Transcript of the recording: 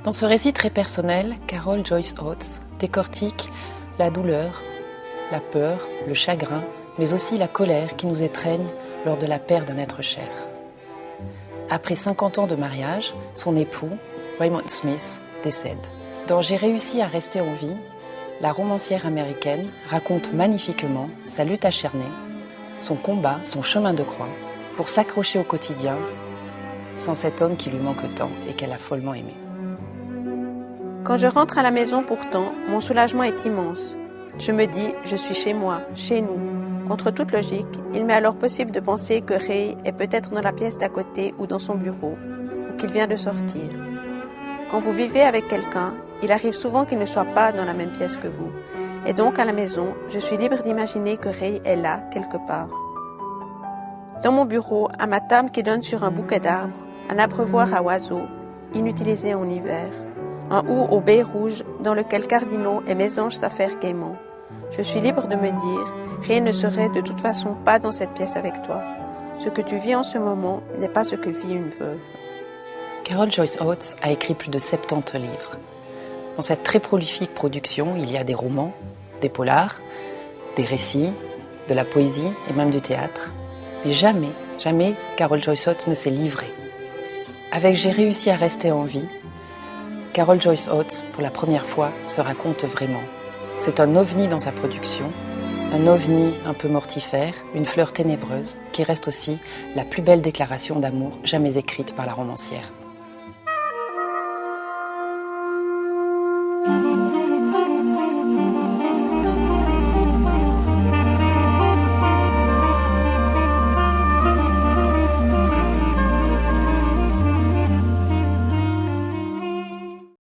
Dans ce récit très personnel, Carol Joyce Oates décortique la douleur, la peur, le chagrin, mais aussi la colère qui nous étreigne lors de la perte d'un être cher. Après 50 ans de mariage, son époux, Raymond Smith, décède. Dans J'ai réussi à rester en vie, la romancière américaine raconte magnifiquement sa lutte acharnée, son combat, son chemin de croix, pour s'accrocher au quotidien sans cet homme qui lui manque tant et qu'elle a follement aimé. Quand je rentre à la maison pourtant, mon soulagement est immense. Je me dis, je suis chez moi, chez nous. Contre toute logique, il m'est alors possible de penser que Ray est peut-être dans la pièce d'à côté ou dans son bureau, ou qu'il vient de sortir. Quand vous vivez avec quelqu'un, il arrive souvent qu'il ne soit pas dans la même pièce que vous. Et donc à la maison, je suis libre d'imaginer que Ray est là, quelque part. Dans mon bureau, à ma table qui donne sur un bouquet d'arbres, un abreuvoir à oiseaux, inutilisé en hiver, un hou aux baies rouges dans lequel cardinaux et mésanges s'affairent gaiement. Je suis libre de me dire, rien ne serait de toute façon pas dans cette pièce avec toi. Ce que tu vis en ce moment n'est pas ce que vit une veuve. Carol Joyce Oates a écrit plus de 70 livres. Dans cette très prolifique production, il y a des romans, des polars, des récits, de la poésie et même du théâtre. Mais jamais Carol Joyce Oates ne s'est livrée. Avec J'ai réussi à rester en vie, Carol Joyce Oates, pour la première fois, se raconte vraiment. C'est un ovni dans sa production, un ovni un peu mortifère, une fleur ténébreuse, qui reste aussi la plus belle déclaration d'amour jamais écrite par la romancière.